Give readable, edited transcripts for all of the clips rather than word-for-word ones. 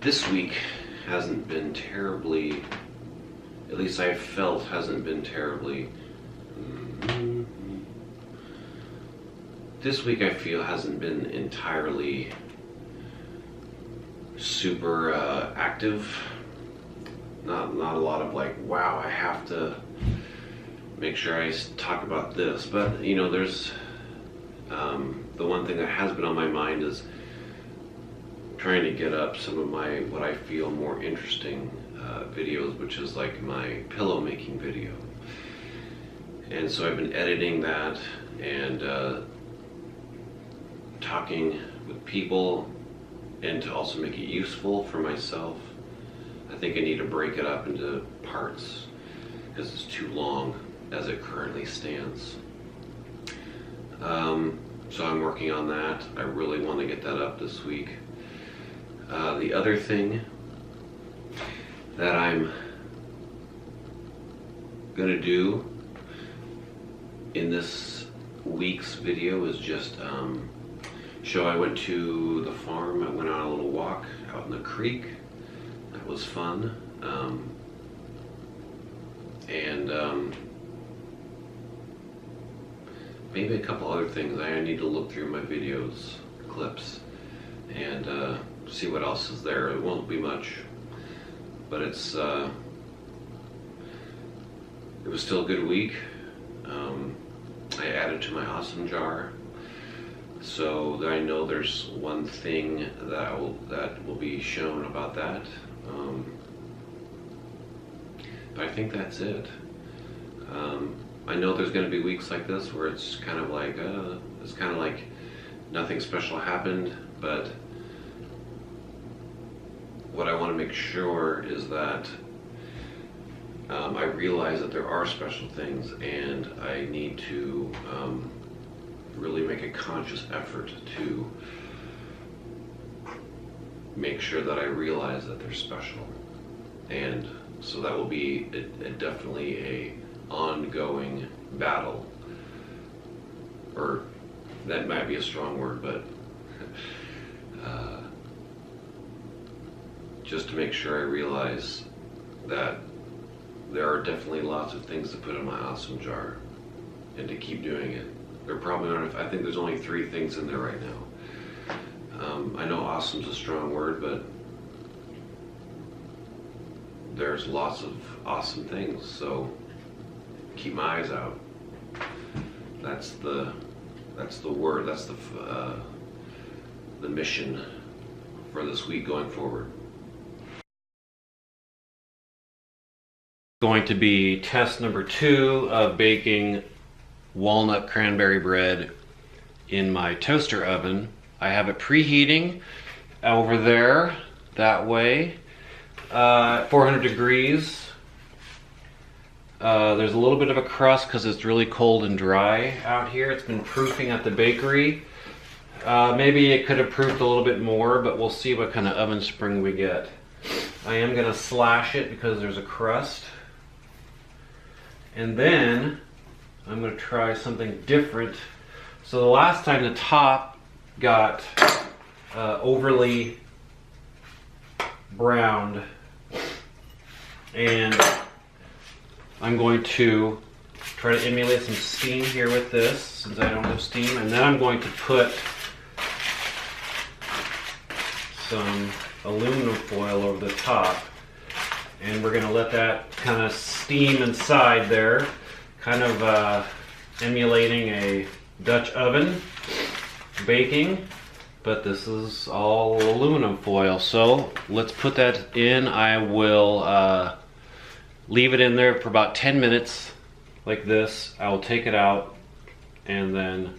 This week hasn't been terribly, at least I felt hasn't been terribly, this week I feel hasn't been entirely super active. Not a lot of like, wow, I have to make sure I talk about this. But you know, there's the one thing that has been on my mind is trying to get up some of my, what I feel more interesting videos, which is like my pillow making video. And so I've been editing that and talking with people, and to also make it useful for myself. I think I need to break it up into parts because it's too long as it currently stands. So I'm working on that. I really want to get that up this week. The other thing that I'm gonna do in this week's video is just show I went to the farm. I went on a little walk out in the creek. That was fun. Maybe a couple other things. I need to look through my videos, clips, and see what else is there. It won't be much, but it was still a good week. I added to my awesome jar, so I know there's one thing that will be shown about that. But I think that's it. I know there's going to be weeks like this where it's kind of like nothing special happened, but what I want to make sure is that I realize that there are special things, and I need to really make a conscious effort to make sure that I realize that they're special. And so that will be definitely a ongoing battle, or that might be a strong word, but just to make sure I realize that there are definitely lots of things to put in my awesome jar, and to keep doing it. There probably aren't. I think there's only 3 things in there right now. I know awesome's a strong word, but there's lots of awesome things, so keep my eyes out. That's the word. That's the mission for this week going forward. Going to be test number 2 of baking walnut cranberry bread in my toaster oven. I have it preheating over there that way, 400 degrees. There's a little bit of a crust because it's really cold and dry out here. It's been proofing at the bakery. Maybe it could have proofed a little bit more, but we'll see what kind of oven spring we get. I am going to slash it because there's a crust. And then I'm going to try something different. So the last time the top got overly browned, and I'm going to try to emulate some steam here with this, since I don't have steam, and then I'm going to put some aluminum foil over the top, and we're going to let that kind of steam inside there, kind of emulating a Dutch oven baking, but this is all aluminum foil. So let's put that in. I will leave it in there for about 10 minutes like this. I will take it out and then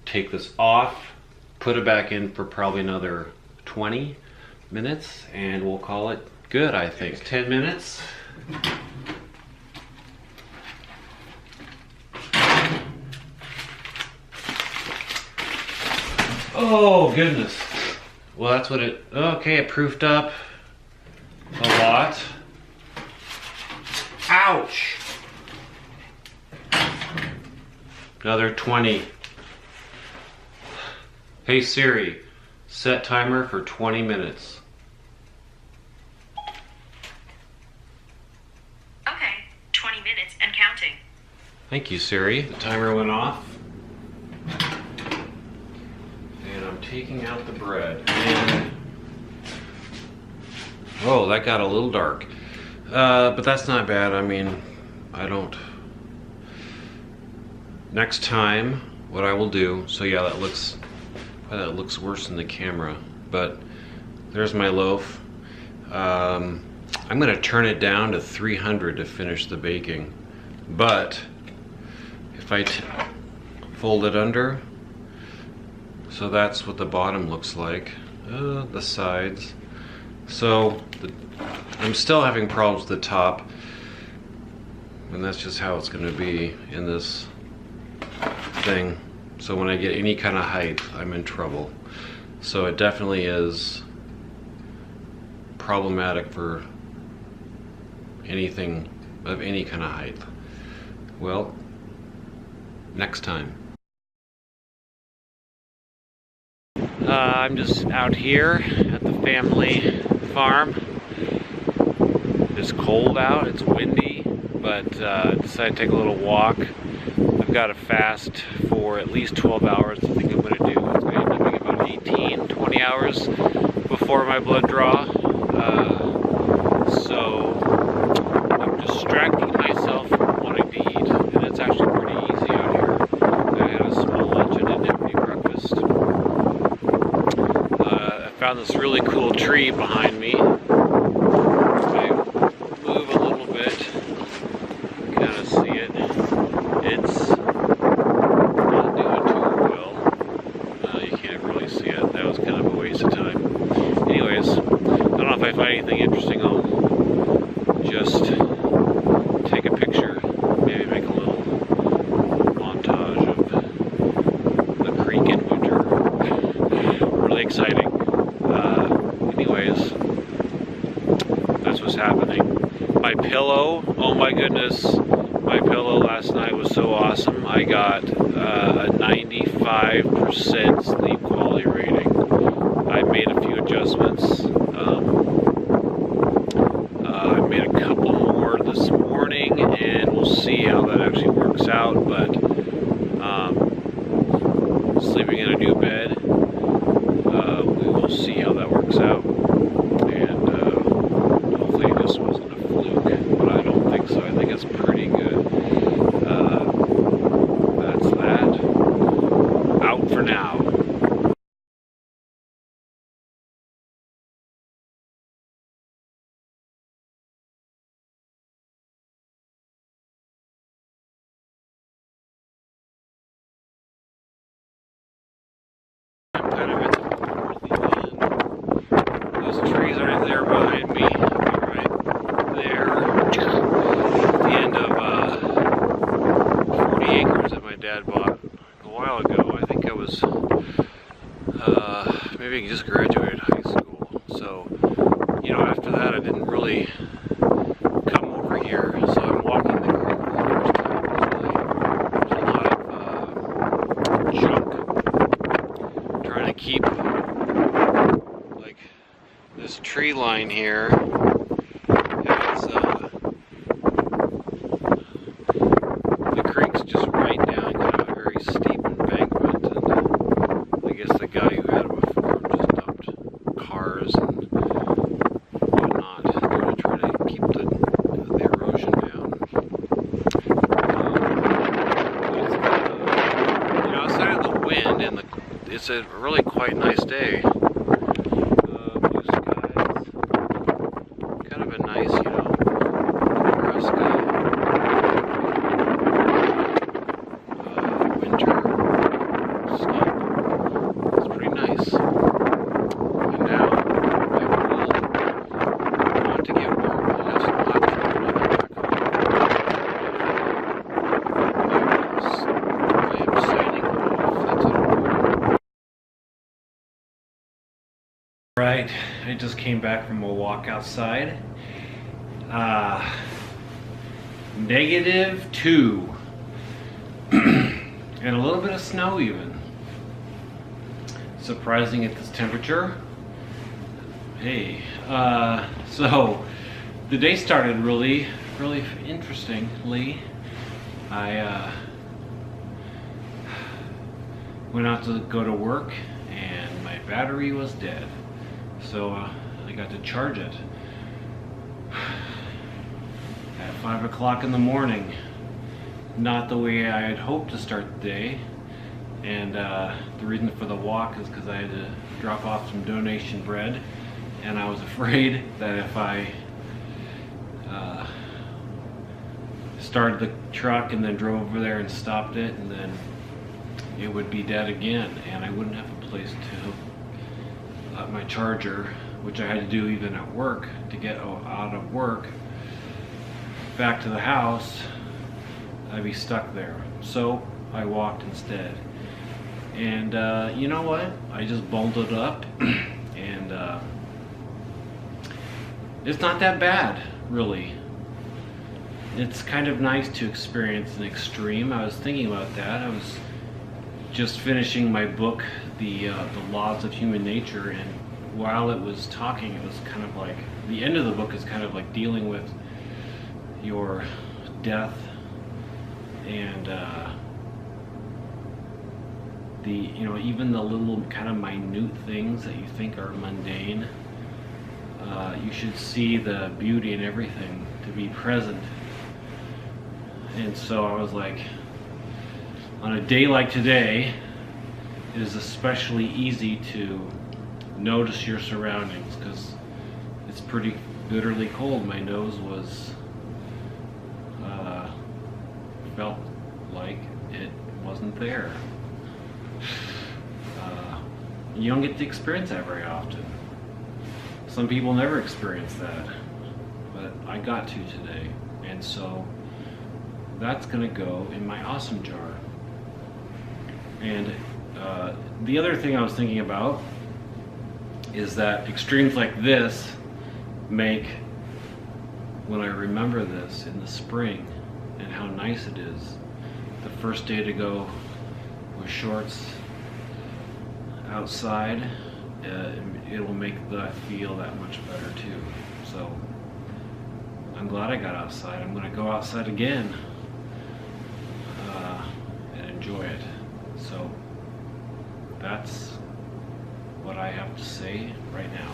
take this off, put it back in for probably another 20 minutes, and we'll call it good, I think. 10 minutes. Oh goodness. Well, that's what it, okay, it proofed up a lot. Ouch! Another 20. Hey Siri, set timer for 20 minutes. Thank you, Siri. The timer went off. And I'm taking out the bread. And oh, that got a little dark. But that's not bad. I mean, next time, what I will do, so yeah, that looks worse in the camera, but there's my loaf. I'm gonna turn it down to 300 to finish the baking, but if I fold it under, so that's what the bottom looks like, the sides. So I'm still having problems with the top, and that's just how it's gonna be in this thing. So when I get any kind of height, I'm in trouble. So it definitely is problematic for anything of any kind of height. Well, next time. I'm just out here at the family farm. It's cold out, it's windy, but decided to take a little walk. I've got to fast for at least 12 hours. I think I'm going to do. It's going to end up being about 18, 20 hours before my blood draw. So I'm distracting myself from wanting to eat, and it's actually pretty easy out here. I had a small lunch and didn't have any breakfast. I found this really cool tree behind me. If I move a little bit, you can kind of see it. It's not doing too well. You can't really see it. That was kind of a waste of time. Anyways, I don't know if I find anything interesting. I'll just take a picture, maybe make a little montage of the creek in winter. Really exciting. Anyways, that's what's happening. My pillow, oh my goodness, my pillow last night was so awesome. I got a 95% sleep quality rating. I made a few adjustments. I made a couple more this morning, and we'll see how that actually works out. But sleeping in a new bed, we will see how that works out. And hopefully this wasn't a fluke, but I don't think so. I think it's pretty good. That's that. Out for now. I'm kind of at the end. Those trees are there behind me, right there. At the end of 40 acres that my dad bought a while ago. I think I was maybe I just graduated high school. So, you know, after that I didn't really come over here. So I'm walking the creek for the first time. There's a lot of junk. Trying to keep like this tree line here has the creek's just right down kind of a very steep embankment, and I guess the guy who had it before just dumped cars and whatnot to try to keep the erosion down. You know, outside of the wind and it's a really quite nice day. Blue skies, kind of a nice, you know, Nebraska winter sleep. It's pretty nice. And now I want to get warm and have some hot chocolate when I get back home. I am signing off. That's it. Right, I just came back from a walk outside. -2 and a little bit of snow even. Surprising at this temperature. Hey, so the day started really interestingly. I went out to go to work and my battery was dead. So I got to charge it at 5 o'clock in the morning. Not the way I had hoped to start the day. And the reason for the walk is because I had to drop off some donation bread, and I was afraid that if I started the truck and then drove over there and stopped it, and then it would be dead again, and I wouldn't have a place to let my charger, which I had to do even at work to get out of work back to the house. I'd be stuck there. So I walked instead. And you know what? I just bolted up and it's not that bad, really. It's kind of nice to experience an extreme. I was thinking about that. I was just finishing my book, The Laws of Human Nature, and while it was talking, it was kind of like, the end of the book is kind of like dealing with your death and even the little kind of minute things that you think are mundane, you should see the beauty in everything, to be present. And so I was like, on a day like today, it is especially easy to notice your surroundings because it's pretty bitterly cold. My nose was felt like it wasn't there. You don't get to experience that very often. Some people never experience that, but I got to today, and so that's gonna go in my awesome jar. And the other thing I was thinking about is that extremes like this make, when I remember this in the spring and how nice it is, the first day to go with shorts outside, it'll make that feel that much better too. So I'm glad I got outside. I'm going to go outside again and enjoy it. So that's what I have to say right now.